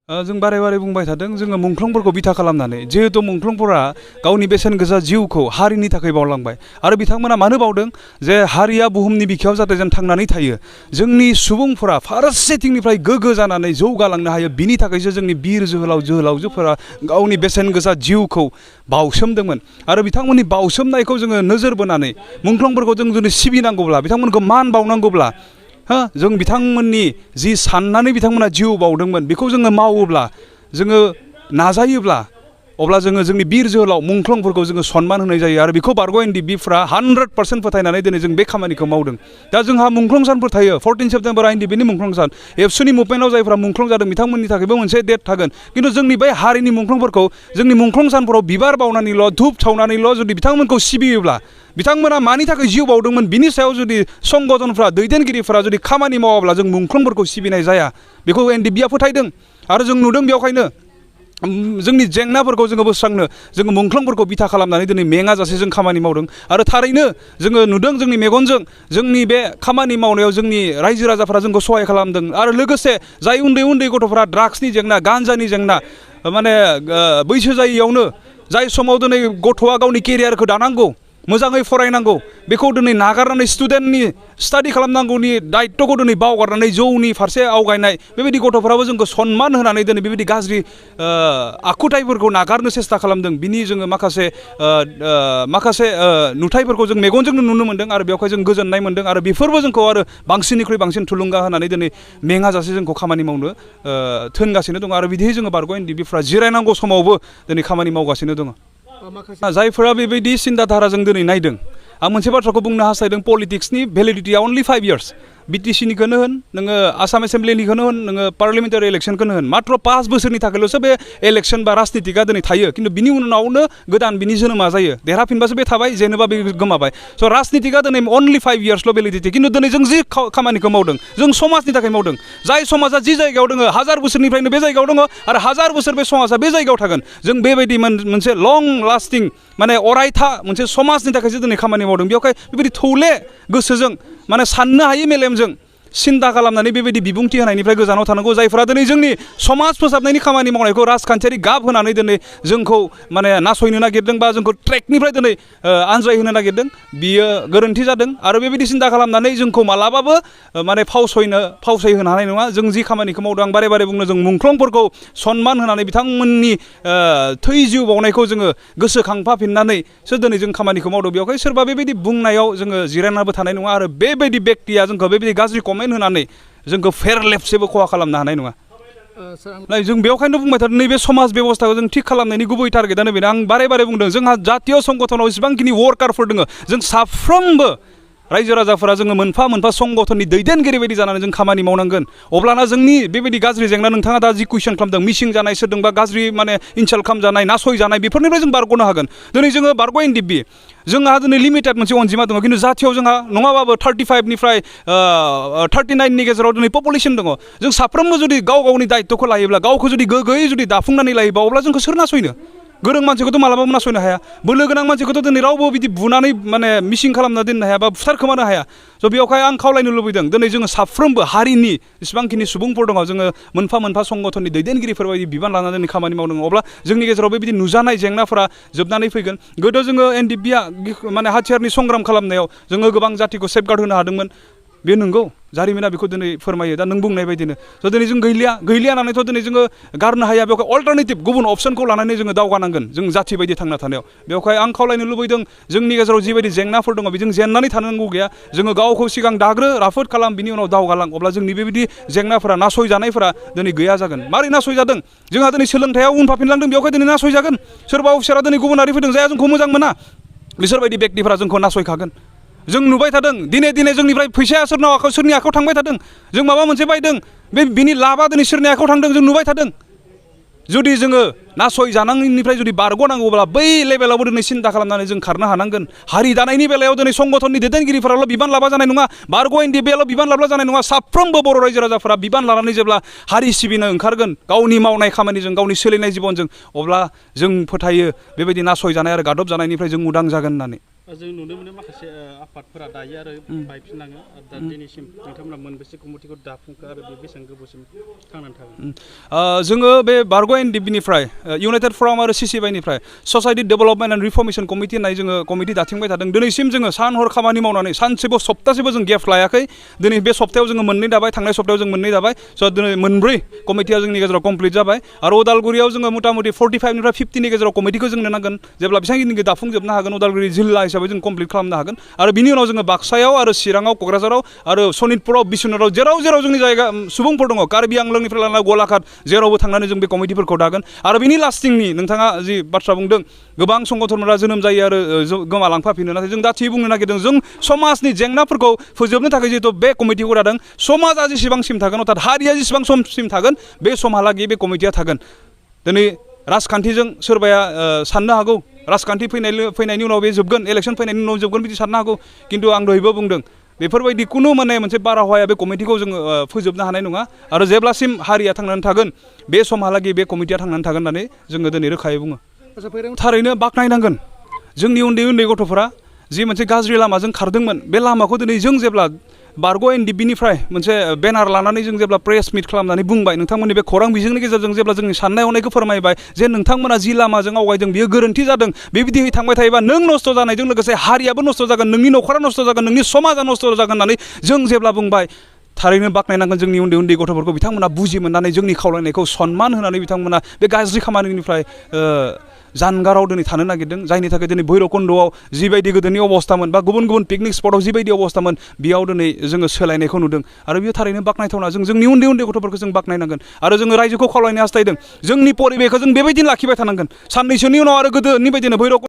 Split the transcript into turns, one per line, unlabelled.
जों बारे बारे बुंबाय थादों जोङो मुंख्लंफोरखौ बिथा खालामनानै जिहेतु मुंख्लंफोरा गावनि बेसेन गोसा जिउखौ हारिनि थाखाय बावलांबाय आरो बिथांमोना मानो बावदों जे हारिया बुहुमनि बिखायाव जाहाथे जों थांनानै थायो जोंनि सुबुंफोरा फारसेथिंनिफ्राय गोग्गो जानानै जौगालांनो हायो बिनि थाखायसो जोंनि बिर जोहोलावजोफोरा गावनि बेसेन गोसा जिउखौ बावसोमदोंमोन आरो बिथांमोननि बावसोमनायखौ जोङो नोजोर बोनानै मुंख्लंफोरखौ जों जुदि सिबिनांगौब्ला बिथांमोनखौ मान बावनांगौब्ला जों बिथांमोननि जि साननानै बिथांमोना जिउ बावदोंमोन बेखौ जोङो मावोब्ला जोङो नाजायोब्ला अब्ला जोङो जोंनि बिर जोहोलाव मुंख्लंफोरखौ जोङो सनमान होनाय जायो आरो बेखौ बारग' एनडिएफबिफ्रा 100% फोथायनानै दिनै जों बे खामानिखौ मावदों दा जोंहा मुंख्लं सानफोर थायो 14 सेप्तेम्बर एनडिएफबिनि मुंख्लं सान एबसुनि मुभमेन्टआव जायफ्रा मुंख्लं जादों बिथांमोननि थाखायबो मोनसे डेट थागोन खिन्थु जोंनि बै हारिनि मुंख्लंफोरखौ जोंनि मुंख्लं सानफोराव बिबार बावनानैल' धुप सावनानैल' जुदि बिथांमोनखौ सिबियोब्ला बिथांमोना मानि थाखाय जिउ बावदोंमोन बिनि सायाव जुदि संगठनफ्रा दैदेनगिरिफोरा जुदि खामानि मावाब्ला जों मुंख्लंफोरखौ सिबिनाय जाया बेखौ एनडिएफबिआ फोथायदों आरो जों नुदों बेवहायनो जोंनि जेंनाफोरखौ जोङो बोस्रांनो जोङो मुंख्लंफोरखौ बिथा खालामनानै दिनै मेङाजासे जों खामानि मावदों आरो थारैनो जोङो नुदों जोंनि मेगनजों जोंनि बे खामानि मावनायाव जोंनि रायजो राजाफोरा जोंखौ सहाय खालामदों आरो लोगोसे जाय उन्दै उन्दै गथ'फोरा ड्राग्सनि जेंना गान्जानि जेंना माने बैसो जायैयावनो जाय समाव दिनै गथ'आ गावनि केरियारखौ दानांगौ मोजाङै फरायनांगौ बेखौ दिनै नागारनानै स्टुडेन्टनि स्टाडि खालामनांगौनि दायित्वखौ दिनै बावगारनानै जौनि फारसे आवगायनाय बेबायदि गथ'फोराबो जोंखौ सनमान होनानै दिनै बेबायदि गाज्रि आखुथायफोरखौ नागारनो सेस्था खालामदों बिनि जोङो माखासे नुथायफोरखौ जों मेगनजोंनो नुनो मोन्दों आरो बेवहाय जों गोजोननाय मोन्दों आरो बेफोरबो जोंखौ आरो बांसिननिख्रुइ बांसिन थुलुंगा होनानै दिनै मेङाजासे जोंखौ खामानि मावनो थोनगासिनो दङ आरो बिदिहै जोङो बारग' एनडिएफबिफ्रा जिरायनांगौ समावबो दिनै खामानि मावगासिनो दङ जायफोरा बेबायदि सिन्ताधाराजों दिनै नायदों आं मोनसे बाथ्राखौ बुंनो हास्थायदों पलिटिक्सनि भेलिडिटिया अनलि 5 इयार्स बिटिसिनिखौनो होन नोङो आसाम एसेम्ब्लिनिखौनो होन नोङो पार्लियामेन्टारि इलेक्सनखौनो होन मात्र 5 बोसोरनि थाखायल'सो बे इलेक्सन बा राजनितिकआ दिनै थायो खिन्थु बिनि उनावनो गोदान बिनि जोनोमा जायो देरहाफिनबासो बे थाबाय जेनेबा बे गोमाबाय स' राजनितिकआ दिनै अनलि 5 इयार्सल' भेलिडिटि खिन्थु दिनै जों जि खामानिखौ मावदों जों समाजनि थाखाय मावदों जाय समाजा जि जायगायाव दङ 1000 बोसोरनिफ्रायनो बे जायगायाव दङ आरो 1000 बोसोर बे समाजा बे जायगायाव थागोन जों बेबायदि मोनसे लं लास्टिं माने अरायथा मोनसे समाजनि थाखायसो दिनै खामानि मावदों बेवहाय बेबायदि थौले गोसोजों माने साननो हायै मेलेमजों सिन्ता खालामनानै बेबायदि बिबुंथि होनायनिफ्राय गोजानाव थानांगौ जायफोरा दिनै जोंनि समाज फोसाबनायनि खामानि मावनायखौ राजखान्थियारि गाब होनानै दिनै जोंखौ माने नासयनो नागिरदों बा जोंखौ ट्रेकनिफ्राय दिनै आनज्रायहोनो नागिरदों बियो गोरोन्थि जादों आरो बेबायदि सिन्ता खालामनानै जोंखौ मालाबाबो माने फावसायहोनो हानाय नङा जों जि खामानिखौ मावदों आं बारे बारे बुंनो जों मुंख्लंफोरखौ सनमान होनानै बिथांमोननि थै जिउ बावनायखौ जोङो गोसोखांफाफिननानैसो दिनै जों खामानिखौ मावदों बेवहाय सोरबा बेबायदि बुंनायाव जोङो जिरायनाबो थानाय नङा आरो बेबायदि बेक्तिया जोंखौ बेबायदि गाज्रि कमेन्ट होनानै जोंखौ फेरलेबसेबो खहा खालामनो हानाय नङा जों बेवहायनो बुंबाय थादों नैबे समाज बेबस्थाखौ जों थिग खालामनायनि गुबै टारगेटआनो बेनो आं बारे बारे बुंदों जोंहा जातीय संगठनाव जेसेबांखिनि वार्कारफोर दङ जों साफ्रोमबो रायजो राजाफोरा जोङो मोनफा मोनफा संगठननि दैदेनगिरि बायदि जानानै जों खामानि मावनांगोन अब्लाना जोंनि बेबायदि गाज्रि जेंना नोंथाङा दा जि कुइसन खालामदों मिसिं जानाय सोरदोंबा गाज्रि माने इनसाल्ट खालामजानाय नासयजानाय बेफोरनिफ्राय जों बारग'नो हागोन दिनै जोङो बारग' एनडिएफबि जोंहा दिनै लिमिटेड मोनसे अनजिमा दङ खिन्थु जाथियाव जोंहा नङाबाबो 35निफ्राय 39नि गेजेराव दिनै पपुलेसन दङ जों साफ्रोमबो जुदि गाव गावनि दायित्वखौ लायोब्ला गावखौ जुदि गोग्गोयै जुदि दाफुंनानै लायोबा अब्ला जोंखौ सोर नासयनो गोरों मानसिखौथ' मालाबाबो नासयनो हाया बोलो गोनां मानसिखौथ' दिनै रावबो बिदि बुनानै माने मिसिं खालामना दोननो हाया बा बुथारखोमानो हाया स' बेवहाय आं खावलायनो लुबैदों दिनै जोङो साफ्रोमबो हारिनि जेसेबांखिनि सुबुंफोर दङ जोङो मोनफा मोनफा संगठननि दैदेनगिरिफोर बायदि बिबान लानानै दिनै खामानि मावदों अब्ला जोंनि गेजेराव बेबायदि नुजानाय जेंनाफोरा जोबनानै फैगोन गोदो जोङो एनडिएफबिआ माने हाथियारनि संग्राम खालामनायाव जोङो गोबां जातिखौ सेफगार्ड होनो हादोंमोन बे नंगौ जारिमिना बेखौ दिनै फोरमायो दा नों बुंनाय बायदिनो स' दिनै जों गैलिया होननानैथ' दिनै जोङो गारनो हाया बेवहाय अल्टारनेटिभ गुबुन अपसनखौ लानानै जोङो दावगानांगोन जों जाथि बायदि थांना थानायाव बेवहाय आं खावलायनो लुबैदों जोंनि गेजेराव जिबायदि जेंनाफोर दङ बेजों जेननानै थानांगौ गैया जोङो गावखौ सिगां दाग्रो राफोद खालाम बिनि उनाव दावगालां अब्ला जोंनि बेबायदि जेंनाफोरा नासयजानायफोरा दिनै गैया जागोन मारै नासयजादों जोंहा दिनै सोलोंथायाव उनफाफिनलांदों बेवहाय दिनै नासयजागोन सोरबा अफिसारा दिनै गुबुनारि फैदों जाया जोंखौ मोजां मोना बिसोरबायदि बेक्तिफोरा जोंखौ नासयखागोन जों नुबाय थादों दिनै जोंनिफ्राय फैसाया सोरनि आखायाव थांबाय थादों जों माबा मोनसे बायदों बिनि लाबा दिनै सोरनि आखायाव थांदों जों नुबाय थादों जुदि जोङो नासयजानायनिफ्राय जुदि बारग'नांगौब्ला बै लेभेलावबो दिनै सिन्ता खालामनानै जों खारनो हानांगोन हारि दानायनि बेलायाव दिनै संगठननि दैदेनगिरिफोराल' बिबान लाबा जानाय नङा बारग' एनडिएफबिआल' बिबान लाब्ला जानाय नङा साफ्रोमबो बर' रायजो राजाफोरा बिबान लानानै जेब्ला हारि सिबिनो ओंखारगोन गावनि मावनाय खामानिजों गावनि सोलिनाय जिबनजों अब्ला जों फोथायो बेबायदि नासयजानाय आरो गादब जानायनिफ्राय जों उदां जागोन होननानै
जों नुनो मोनो माखासे आफादफोरा दायो आरो बायफिनलाङो दा दिनैसिम नोंथांमोना मोनबेसे कमिटिखौ दाफुंखो आरो बे बेसेबां गोबावसिम थांनानै थागोन?
जोङो बे बारग' एनडिबिनिफ्राय इउनाइटेड फराम आरो सिसिबाइनिफ्राय society development and reformation committee होननाय जोङो कमिटि दाथिंबाय थादों। दिनैसिम जोङो सान हर खामानि मावनानै सानसेबो सप्तासेबो जों गेप लायाखै। दिनै बे सप्तायाव जोङो मोननै दाबाय, थांनाय सप्तायाव जों मोननै दाबाय। स' दिनै मोनब्रै कमिटिया जोंनि गेजेराव कमप्लिट जाबाय आरो उदालगुरियाव जोङो मथा मथि 45निफ्राय 50नि गेजेराव कमिटिखौ जोंनो नांगोन। जेब्ला बेसेबांखिनिखौ दाफुंजोबनो हागोन उदालगुरि जिल्ला हिसाबै जों कमप्लिट खालामनो हागोन आरो बिनि उनाव जोङो बाक्सायाव आरो चिराङाव, क'क्राझाराव आरो सनितपुराव, बिश्वनाथाव जेराव जेराव जोंनि जायगा सुबुंफोर दङ कार्बि आंलंनिफ्राय लानानै गलाघाट जेरावबो थांनानै जों बे कमिटिफोरखौ दागोन आरो बिनि लास्टिंनि नोंथाङा जि बाथ्रा बुंदों गोबां संगठनफोरा जोनोम जायो आरो गोमालांफाफिनो, नाथाय जों दाथियै बुंनो नागिरदों जों समाजनि जेंनाफोरखौ फोजोबनो थाखाय जिहेतु बे कमिटिखौ दादों। समाजा जेसेबांसिम थागोन अर्थात हारिया जेसेबां समसिम थागोन बे समहालागै बे कमिटिया थागोन। दिनै राजखान्थिजों सोरबाया साननो हागौ राजखान्थि फैनायनि उनाव बे जोबगोन, इलेक्सन फैनायनि उनाव जोबगोन बिदि साननो हागौ, खिन्थु आं दहायबो बुंदों बेफोरबायदि खुनु माने मोनसे बारहावाया बे कमिटिखौ जोङो फोजोबनो हानाय नङा आरो जेब्लासिम हारिया थांनानै थागोन बे समहालागै बे कमिटिया थांनानै थागोन होननानै जोङो दिनै रोखायै बुङो। थारैनो बाख्नायनांगोन जोंनि उन्दै उन्दै गथ'फोरा जि मोनसे गाज्रि लामाजों खारदोंमोन बे लामाखौ दिनै जों जेब्ला बारग' एनडिबिनिफ्राय मोनसे बेनार लानानै जों जेब्ला प्रेस मिट खालामनानै बुंबाय नोंथांमोननि बे खौरां बिजोंनि गेजेरजों जेब्ला जोंनि साननाय हनायखौ फोरमायबाय जे नोंथांमोना जि लामाजों आवगायदों बियो गोरोन्थि जादों, बेबायदियै थांबाय थायोबा नों नस्थ' जानायजों लोगोसे हारियाबो नस्थ' जागोन, नोंनि न'खरा नस्थ' जागोन, नोंनि समाजा नस्थ' जागोन होननानै जों जेब्ला बुंबाय थारैनो बाख्नायनांगोन जोंनि उन्दै उन्दै गथ'फोरखौ बिथांमोना बुजि मोननानै जोंनि खावलायनायखौ सनमान होनानै बिथांमोना बे गाज्रि खामानिनिफ्राय जानगाराव दिनै थानो नागिरदों, जायनि थाखाय दिनै भैरबकुन्द'आव जिबायदि गोदोनि अबस्थामोन बा गुबुन गुबुन पिकनिक स्पटआव जिबायदि अबस्थामोन बेयाव दिनै जोङो सोलायनायखौ नुदों आरो बेयो थारैनो बाख्नायथावना। जों जोंनि उन्दै उन्दै गथ'फोरखौ जों बाख्नायनांगोन आरो जोङो रायजोखौ खावलायनो हास्थायदों जोंनि परिबेखौ जों बेबायदिनो लाखिबाय थानांगोन। साननैसोनि उनाव आरो गोदोनि बायदिनो भैरब